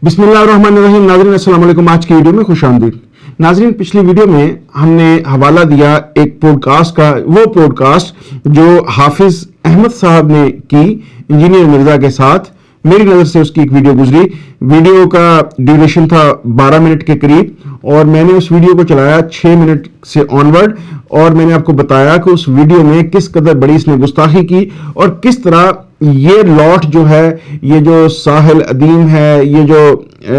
बिस्मिल्लाहिर्रहमानिर्रहीम। नाज़रीन अस्सलाम वालेकुम। आज की वीडियो में खुश आमदीद। नाज़रीन, पिछली वीडियो में हमने हवाला दिया एक पॉडकास्ट का, वो पॉडकास्ट जो हाफिज अहमद साहब ने की इंजीनियर मिर्जा के साथ। मेरी नज़र से उसकी एक वीडियो गुजरी। वीडियो का ड्यूरेशन था 12 मिनट के करीब और मैंने उस वीडियो को चलाया 6 मिनट से ऑनवर्ड और मैंने आपको बताया कि उस वीडियो में किस कदर बड़ी इसने गुस्ताखी की और किस तरह ये लॉट जो है, ये जो साहिल अदीम है, ये जो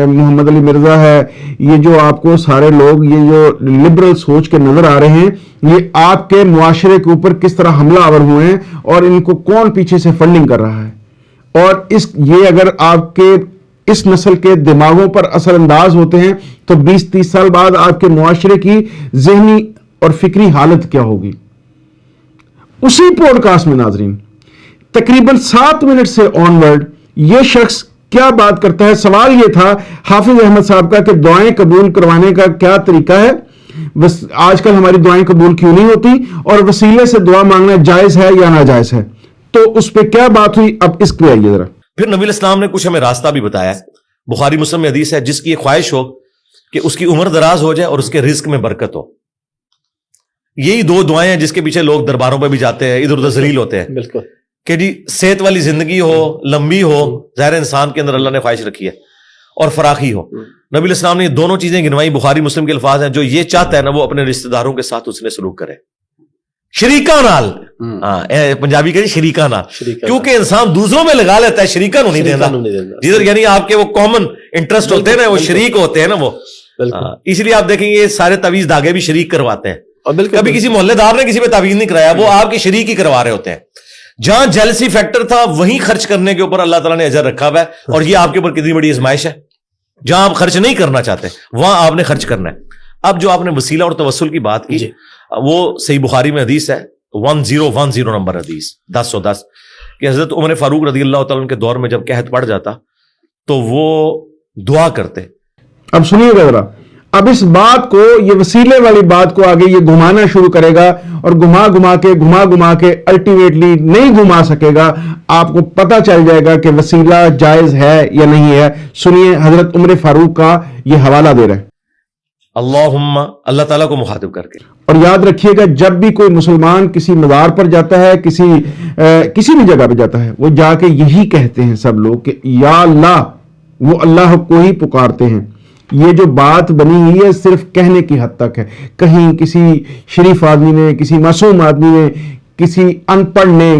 मोहम्मद अली मिर्जा है, ये जो आपको सारे लोग ये जो लिबरल सोच के नजर आ रहे हैं, ये आपके मुआशरे के ऊपर किस तरह हमला आवर हुए हैं और इनको कौन पीछे से फंडिंग कर रहा है। और ये अगर आपके इस नस्ल के दिमागों पर असरअंदाज होते हैं तो 20-30 साल बाद आपके मुआशरे की ज़हनी और फिक्री हालत क्या होगी। उसी पॉडकास्ट में नाजरीन तकरीबन 7 मिनट से ऑनवर्ड ये शख्स क्या बात करता है। सवाल ये था हाफिज अहमद साहब का कि दुआएं कबूल करवाने का क्या तरीका है, बस आजकल हमारी दुआएं कबूल क्यों नहीं होती और वसीले से दुआ मांगना जायज है या नाजायज है। तो उस पर क्या बात हुई, अब इस पे आइए जरा। फिर नबी इस्लाम ने कुछ हमें रास्ता भी बताया। बुखारी मुस्लिम में हदीस है, जिसकी ये ख्वाहिश हो कि उसकी उम्र दराज हो जाए और उसके रिस्क में बरकत हो। यही दो दुआएं हैं जिसके पीछे लोग दरबारों पर भी जाते हैं, इधर उधर जलील होते हैं। बिल्कुल कि जी सेहत वाली जिंदगी हो, लंबी हो, ज़ाहिर इंसान के अंदर अल्लाह ने ख्वाहिश रखी है, और फराखी हो। नबी इस्लाम ने ये दोनों चीजें गिनवाई। बुखारी मुस्लिम के अल्फाज हैं, जो ये चाहता है ना वो अपने रिश्तेदारों के साथ उसने सलूक करे, शरीका नाल। पंजाबी कहते शरीका नाल, क्योंकि इंसान दूसरों में लगा लेता है, शरीका नहीं देता जिधर यानी आपके वो कॉमन इंटरेस्ट होते हैं ना, वो शरीक होते हैं ना वो। इसलिए आप देखेंगे ये सारे तावीज धागे भी शरीक करवाते हैं। कभी किसी मोहल्लेदार ने किसी पे तावीज नहीं कराया, वो आपके शरीक ही करवा रहे होते हैं। जहां जेलसी फैक्टर था वहीं खर्च करने के ऊपर अल्लाह ताला ने अजर रखा हुआ है, और ये आपके ऊपर कितनी बड़ी आजमाइश है। जहां आप खर्च नहीं करना चाहते वहां आपने खर्च करना है। अब जो आपने वसीला और तवस्सुल की बात की, वो सही बुखारी में हदीस है 1010 नंबर हदीस 1010 कि हजरत उमर फारूक रदी अल्लाह तआला के दौर में जब कहत पड़ जाता तो वो दुआ करते। अब सुनिएगा जरा, अब इस बात को, ये वसीले वाली बात को आगे ये घुमाना शुरू करेगा और घुमा घुमा के अल्टीमेटली नहीं घुमा सकेगा। आपको पता चल जाएगा कि वसीला जायज है या नहीं है। सुनिए हजरत उमर फारूक का ये हवाला दे रहे हैं, अल्लाहुम्मा, अल्लाह ताला को मुखातिब करके। और याद रखिएगा, जब भी कोई मुसलमान किसी मज़ार पर जाता है, किसी भी जगह पर जाता है, वो जाके यही कहते हैं सब लोग कि या अल्लाह, वो अल्लाह को ही पुकारते हैं। ये जो बात बनी हुई है सिर्फ कहने की हद तक है। कहीं किसी शरीफ आदमी ने, किसी मासूम आदमी ने, किसी अनपढ़ ने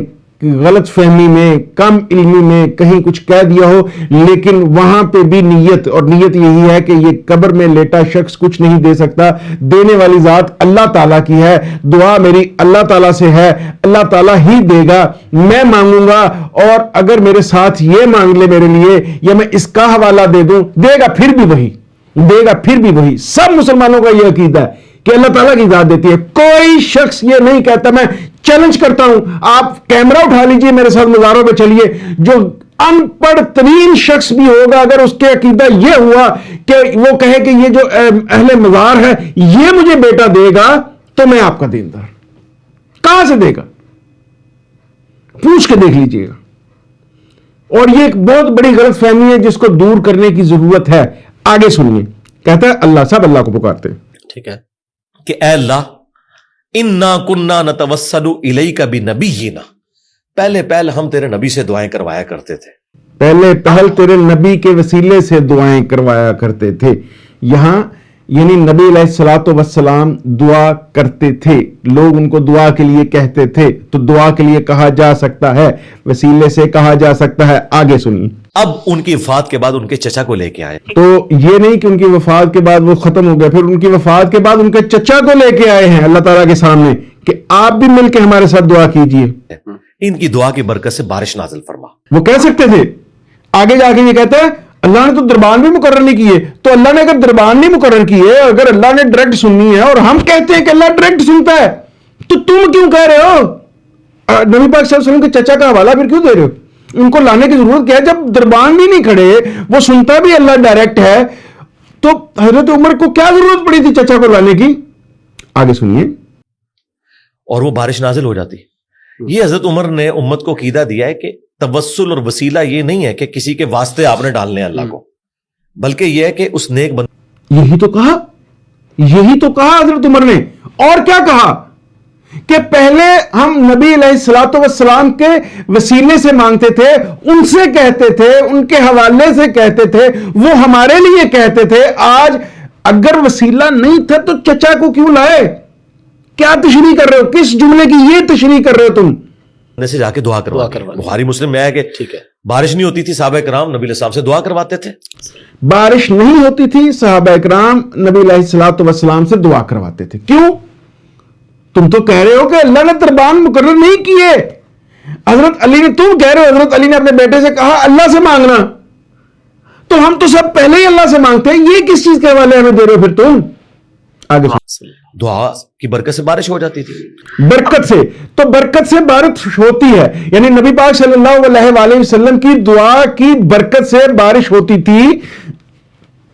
गलत फहमी में, कम इल्मी में कहीं कुछ कह दिया हो, लेकिन वहां पे भी नीयत, और नीयत यही है कि ये कब्र में लेटा शख्स कुछ नहीं दे सकता, देने वाली जात अल्लाह ताला की है, दुआ मेरी अल्लाह ताला से है, अल्लाह ताला ही देगा, मैं मांगूंगा और अगर मेरे साथ ये मांग ले मेरे लिए, या मैं इसका हवाला दे दूं, देगा फिर भी वही, देगा फिर भी वही। सब मुसलमानों का यह अकीदा है कि अल्लाह ताला की जात देती है। कोई शख्स ये नहीं कहता, मैं चैलेंज करता हूं, आप कैमरा उठा लीजिए, मेरे साथ मज़ारों पे चलिए, जो अनपढ़ तरीन शख्स भी होगा, अगर उसके अकीदा यह हुआ कि वो कहे कि ये जो अहले मज़ार है ये मुझे बेटा देगा, तो मैं आपका देनदार। कहां से देगा, पूछ के देख लीजिएगा। और ये एक बहुत बड़ी गलतफहमी है जिसको दूर करने की जरूरत है। आगे सुनिए, कहता है अल्लाह, सब अल्लाह को पुकारते हैं, ठीक है, कि ऐ अल्लाह, इन्ना कुन्ना नतवस्सलु इलैका बिनबिय्यिना, पहले हम तेरे नबी से दुआएं करवाया करते थे। पहल तेरे नबी के वसीले से दुआएं करवाया करते थे। यहां यानी नबी अलैहिस्सलातु वस्सलाम दुआ करते थे, लोग उनको दुआ के लिए कहते थे, तो दुआ के लिए कहा जा सकता है, वसीले से कहा जा सकता है। आगे सुनिए। अब उनकी वफात के बाद उनके चचा को लेके आए, तो ये नहीं कि उनकी वफात के बाद वो खत्म हो गया, फिर उनकी वफात के बाद उनके चचा को लेके आए हैं अल्लाह ताला के सामने कि आप भी मिलकर हमारे साथ दुआ कीजिए, इनकी दुआ की बरकत से बारिश नाजिल फरमा। वो कह सकते थे। आगे जाके ये कहता है अल्लाह ने तो दरबान भी मुकर्रर नहीं किए, तो अल्लाह ने अगर दरबान नहीं मुकर्रर किए, अगर अल्लाह ने डायरेक्ट सुननी है और हम कहते हैं कि अल्लाह डायरेक्ट सुनता है, तो तुम क्यों कह रहे हो? नबी पाक सल्लल्लाहु अलैहि वसल्लम के चचा का हवाला फिर क्यों दे रहे हो? उनको लाने की जरूरत क्या है? जब दरबान भी नहीं खड़े, वो सुनता भी अल्लाह डायरेक्ट है, तो हजरत उमर को क्या जरूरत पड़ी थी चचा को लाने की? आगे सुनिए। और वो बारिश नाजिल हो जाती। ये हजरत उमर ने उम्मत को कीदा दिया है कि तवस्सुल और वसीला ये नहीं है कि किसी के वास्ते आपने डालने अल्लाह को, बल्कि यह है कि उस नेक बंदे यही तो कहा हजरत उमर ने। और क्या कहा कि पहले हम नबी अलैहिस्सलातु वस्सलाम के वसीले से मांगते थे, उनसे कहते थे, उनके हवाले से कहते थे, वो हमारे लिए कहते थे। आज अगर वसीला नहीं था तो चचा को क्यों लाए? क्या तशरीह कर रहे हो? किस जुमले की ये तशरीह कर रहे हो तुम? से जाके दुआ करवा। बुखारी मुस्लिम में है कि ठीक है, बारिश नहीं होती थी, सहाबा किराम नबी अलैहि सलाम से दुआ करवाते थे। बारिश नहीं होती थी, सहाबा किराम नबी अलैहिस्सलातु वस्सलाम से दुआ करवाते थे। क्यों? तुम तो कह रहे हो कि अल्लाह ने दरबान मुकर्रर नहीं किए। हजरत अली ने, तुम कह रहे हो हजरत अली ने अपने बेटे से कहा अल्लाह से मांगना, तो हम तो सब पहले ही अल्लाह से मांगते हैं। ये किस चीज के हवाले हमें दे रहे हो फिर तुम? आगे दुआ की बरकत से बारिश हो जाती थी। बरकत से, तो बरकत से बारिश होती है, यानी नबी पाक सल्लल्लाहु अलैहि वसल्लम की दुआ की बरकत से बारिश होती थी।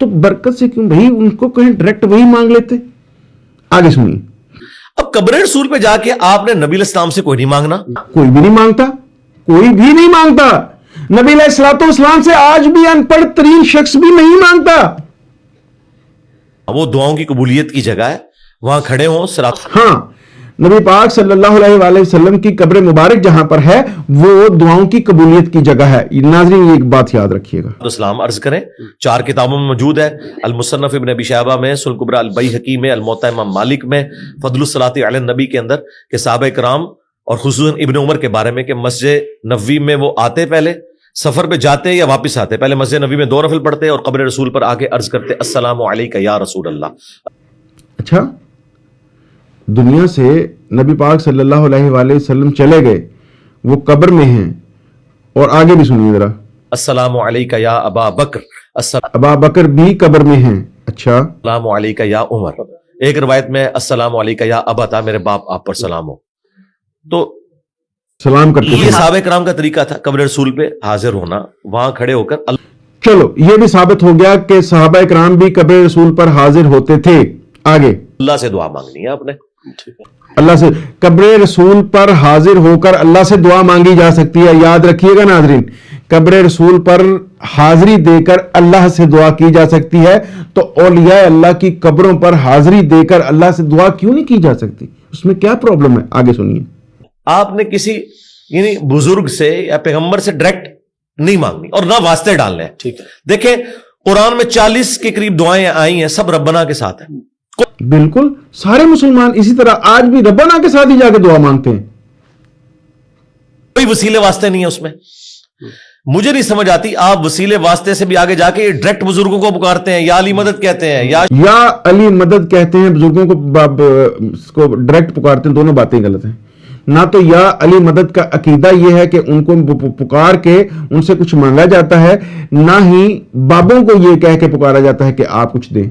तो बरकत से क्यों भाई उनको कहीं डायरेक्ट वही मांग लेते? आगे सुनिए। अब कब्र रसूल पे जाके आपने नबी अलैहिस्सलाम से कोई नहीं मांगना, कोई भी नहीं मांगता, कोई भी नहीं मांगता। नबी अलैहिस्सलातु वस्सलाम से आज भी अनपढ़ तरीन शख्स भी नहीं मांगता। वो दुआओं की कबूलियत की जगह है, वहां खड़े हो सरात। हाँ, नबी पाक सल्लल्लाहु अलैहि वसल्लम की कब्र मुबारक जहां पर है वो दुआओं की कबूलियत की जगह है। नाज़रीन ये एक बात याद रखिएगा। सलाम अर्ज करें, 4 किताबों में मौजूद है। अल मुसन्नफ इब्न अबी शैबा में, सुनन कुबरा अल बैहकी में, अल मुअत्ता इमाम मालिक में, फदलुस सलाती अला नबी के अंदर के सहाबा किराम और खुसूसन इब्न उमर के बारे में कि मस्जिद नबवी में वो आते, पहले सफर पे जाते या वापस आते, पहले मस्जिद नबी में 2 नफल पढ़ते और कब्र रसूल पर आके अर्ज करते अस्सलामु अलैका या रसूल अल्लाह। अच्छा, दुनिया से नबी पाक सल्लल्लाहु अलैहि वसल्लम चले गए, वो कब्र में हैं, और आगे भी सुनिए जरा। अस्सलामु अलैका या अबा बकर, अबा बकर भी कब्र में हैं। अच्छा, अस्सलामु अलैका या उमर। एक रिवायत में अस्सलामु अलैका या अबता, मेरे बाप आप पर सलाम हो। तो सलाम करते ये सहाबा किराम का तरीका था कब्र रसूल पे हाजिर होना, वहां खड़े होकर। चलो ये भी साबित हो गया कि सहाबा किराम भी कब्र रसूल पर हाजिर होते थे। आगे अल्लाह से दुआ मांगनी है आपने, अल्लाह से कब्र रसूल पर हाजिर होकर अल्लाह से दुआ मांगी जा सकती है। याद रखिएगा नाज़रीन, कब्र रसूल पर हाजिरी देकर अल्लाह से दुआ की जा सकती है। तो औलिया अल्लाह की कब्रों पर हाजिरी देकर अल्लाह से दुआ क्यों नहीं की जा सकती? उसमें क्या प्रॉब्लम है? आगे सुनिए। आपने किसी यानी बुजुर्ग से या पैगंबर से डायरेक्ट नहीं मांगनी और ना वास्ते डालने हैं। ठीक है, देखें कुरान में 40 के करीब दुआएं आई हैं, सब रब्बना के साथ है। बिल्कुल, सारे मुसलमान इसी तरह आज भी रब्बना के साथ ही जाके दुआ मांगते हैं, कोई वसीले वास्ते नहीं है उसमें। मुझे नहीं समझ आती, आप वसीले वास्ते से भी आगे जाके डायरेक्ट बुजुर्गों को पुकारते हैं, या अली मदद कहते हैं, या अली मदद कहते हैं, बुजुर्गों को डायरेक्ट पुकारते हैं। दोनों बातें गलत हैं। ना तो या अली मदद का अकीदा यह है कि उनको पुकार के उनसे कुछ मांगा जाता है, ना ही बाबों को यह कह के पुकारा जाता है कि आप कुछ दें।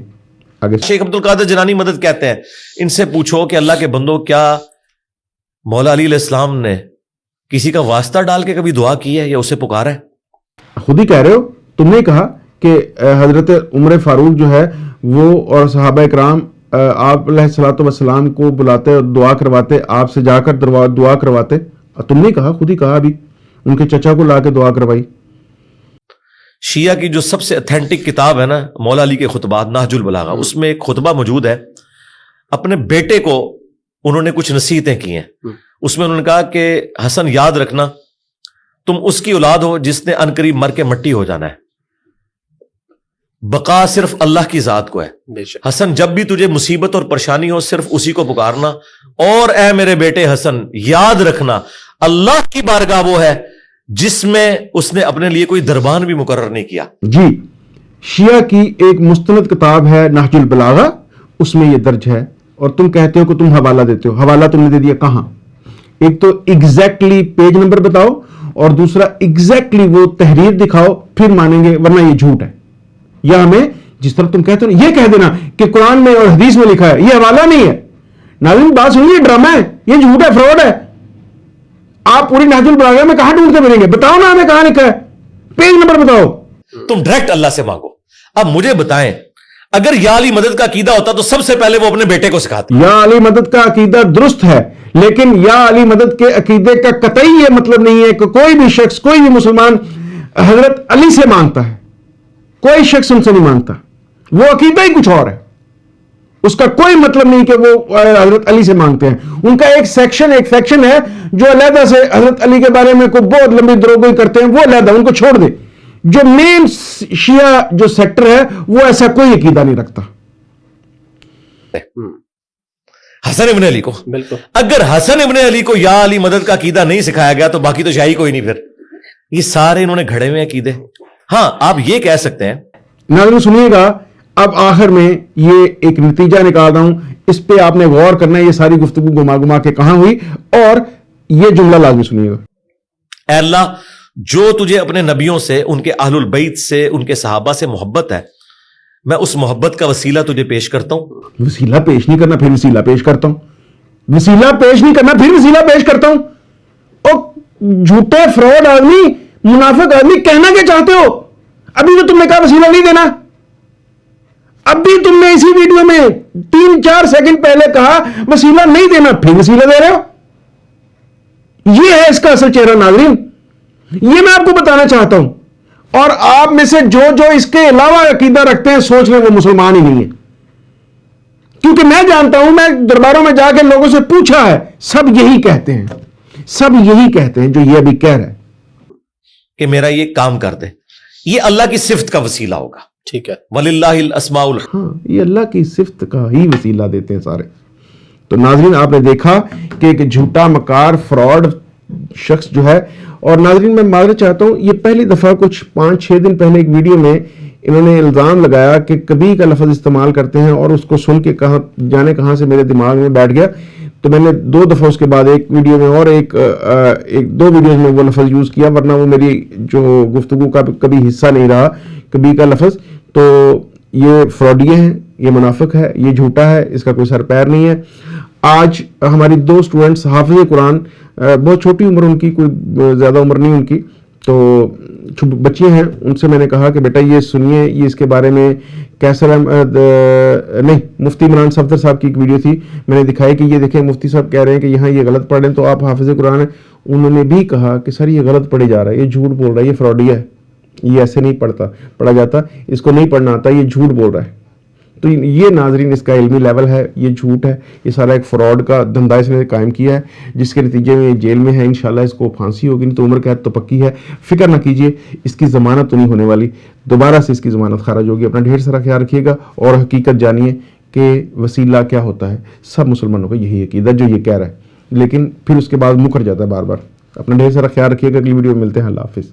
आगे शेख अब्दुल कादिर जिलानी मदद कहते हैं। इनसे पूछो कि अल्लाह के बंदो, क्या मौला अली अलैहिस्सलाम ने किसी का वास्ता डाल के कभी दुआ की है या उसे पुकारा है? खुद ही कह रहे हो, तुमने कहा कि हजरत उमर फारूक जो है वो और सहाबा किराम आप अलैहिस्सलातु वस्सलाम को बुलाते और दुआ करवाते, आपसे जाकर दुआ करवाते। तुमने कहा, खुद ही कहा अभी, उनके चचा को लाके दुआ करवाई। शिया की जो सबसे ऑथेंटिक किताब है ना, मौला अली के खुतबात नाहजुल बलागा, उसमें एक खुतबा मौजूद है। अपने बेटे को उन्होंने कुछ नसीहतें की हैं। उसमें उन्होंने कहा कि हसन याद रखना, तुम उसकी औलाद हो जिसने अनकरीब मर के मट्टी हो जाना है। बका सिर्फ अल्लाह की जात को है। हसन, जब भी तुझे मुसीबत और परेशानी हो सिर्फ उसी को पुकारना, और ए मेरे बेटे हसन याद रखना अल्लाह की बारगाह वो है जिसमें उसने अपने लिए कोई दरबान भी मुकर्रर नहीं किया। जी, शिया की एक मुस्तनद किताब है नाहजुल बलागा, उसमें यह दर्ज है। और तुम कहते हो कि तुम हवाला देते हो। हवाला तुमने दे दिया कहां? एक तो एग्जैक्टली पेज नंबर बताओ, और दूसरा एग्जैक्टली वो तहरीर दिखाओ, फिर मानेंगे, वरना ये झूठ है। या हमें जिस तरह तुम कहते हो ये कह देना कि कुरान में और हदीस में लिखा है, ये हवाला नहीं है। नाज़रीन बात सुनिए, ड्रामा है, ये झूठ है, फ्रॉड है। आप पूरी नाहजुल बलागा में कहां ढूंढते फिरेंगे? बताओ ना हमें कहां लिखा है, पेज नंबर बताओ। तुम डायरेक्ट अल्लाह से मांगो। अब मुझे बताएं, अगर या अली मदद का अकीदा होता तो सबसे पहले वो अपने बेटे को सिखाते। या अली मदद का अकीदा दुरुस्त है, लेकिन या अली मदद के अकीदे का कतई ये मतलब नहीं है कि कोई भी शख्स, कोई भी मुसलमान हजरत अली से मांगता है। کوئی شخص ان سے نہیں مانگتا. وہ عقیدہ ہی کچھ اور ہے, اس کا کوئی مطلب نہیں کہ وہ حضرت علی سے مانگتے ہیں. ان کا ایک سیکشن ہے جو علیحدہ سے حضرت علی کے بارے میں کوئی بہت لمبی دروگوئی کرتے ہیں, وہ علیحدہ, ان کو چھوڑ دیں. جو مین شیعہ جو سیکٹر ہے وہ ایسا کوئی عقیدہ نہیں رکھتا. حسن ابن علی کو, بالکل, اگر حسن ابن علی کو یا علی مدد کا عقیدہ نہیں سکھایا گیا تو باقی تو شاہی کوئی نہیں. پھر یہ سارے انہوں نے گھڑے ہوئے عقیدے. ہاں آپ یہ کہہ سکتے ہیں. ناظرین سنیے گا, اب آخر میں یہ ایک نتیجہ نکال رہا ہوں, اس پہ آپ نے غور کرنا ہے. یہ ساری گفتگو گما گما کے کہاں ہوئی, اور یہ جملہ لازمی سنیے گا. اے اللہ, جو تجھے اپنے نبیوں سے, ان کے اہل البیت سے, ان کے صحابہ سے محبت ہے, میں اس محبت کا وسیلہ تجھے پیش کرتا ہوں. وسیلہ پیش نہیں کرنا پھر وسیلہ پیش کرتا ہوں. وسیلہ پیش نہیں کرنا پھر وسیلہ پیش کرتا ہوں. اور جھوٹے فراڈ آدمی, منافق آدمی, کہنا کیا چاہتے ہو؟ ابھی تو تم نے کہا وسیلہ نہیں دینا. اب بھی تم نے اسی ویڈیو میں 3-4 سیکنڈ پہلے کہا وسیلہ نہیں دینا, پھر وسیلہ دے رہے ہو. یہ ہے اس کا اصل چہرہ. ناظرین یہ میں آپ کو بتانا چاہتا ہوں. اور آپ میں سے جو اس کے علاوہ عقیدہ رکھتے ہیں, سوچ لیں وہ مسلمان ہی نہیں ہے. کیونکہ میں جانتا ہوں, میں درباروں میں جا کے لوگوں سے پوچھا ہے, سب یہی کہتے ہیں, سب یہی کہتے ہیں جو یہ ابھی کہہ رہے ہیں کہ میرا یہ کام کر دے. یہ اللہ کی صفت کا وسیلہ ہوگا. ٹھیک ہے, وَلِلَّهِ الْأَسْمَاءُ الْحُسْنَىٰ. ہاں, یہ اللہ کی صفت کا ہی وسیلہ دیتے ہیں سارے. تو ناظرین آپ نے دیکھا کہ ایک جھوٹا مکار فراڈ شخص جو ہے. اور ناظرین میں معذرت چاہتا ہوں, یہ پہلی دفعہ کچھ 5-6 دن پہلے ایک ویڈیو میں انہوں نے الزام لگایا کہ کبھی کا لفظ استعمال کرتے ہیں, اور اس کو سن کے کہاں سے میرے دماغ میں بیٹھ گیا. تو میں نے 2 دفعہ اس کے بعد ایک ویڈیو میں اور ایک 2 ویڈیوز میں وہ لفظ یوز کیا, ورنہ وہ میری جو گفتگو کا کبھی حصہ نہیں رہا کبھی کا لفظ. تو یہ فراڈیے ہیں, یہ منافق ہے, یہ جھوٹا ہے, اس کا کوئی سر پیر نہیں ہے. آج ہماری 2 اسٹوڈنٹس حافظ قرآن, بہت چھوٹی عمر ان کی, کوئی زیادہ عمر نہیں ان کی, تو بچے ہیں, ان سے میں نے کہا کہ بیٹا یہ سنیے, یہ اس کے بارے میں کیسر احمد نہیں مفتی عمران صفدر صاحب کی ایک ویڈیو تھی, میں نے دکھائی کہ یہ دیکھیں مفتی صاحب کہہ رہے ہیں کہ یہاں یہ غلط پڑھ رہے ہیں, تو آپ حافظ قرآن ہیں. انہوں نے بھی کہا کہ سر یہ غلط پڑھے جا رہا ہے, یہ جھوٹ بول رہا ہے, یہ فراڈیا ہے, یہ ایسے نہیں پڑھا جاتا, اس کو نہیں پڑھنا آتا, یہ جھوٹ بول رہا ہے. تو یہ ناظرین اس کا علمی لیول ہے, یہ جھوٹ ہے, یہ سارا ایک فراڈ کا دھندا اس نے قائم کیا ہے, جس کے نتیجے میں جیل میں ہے. انشاءاللہ اس کو پھانسی ہوگی, نہیں تو عمر قید تو پکی ہے. فکر نہ کیجئے, اس کی ضمانت تو نہیں ہونے والی, دوبارہ سے اس کی ضمانت خارج ہوگی. اپنا ڈھیر سارا خیال رکھیے گا, اور حقیقت جانیے کہ وسیلہ کیا ہوتا ہے. سب مسلمانوں کا یہی عقیدہ جو یہ کہہ رہا ہے, لیکن پھر اس کے بعد مکر جاتا ہے بار بار. اپنا ڈھیر سارا خیال رکھیے گا. اگلی ویڈیو میں ملتے ہیں. اللہ حافظ.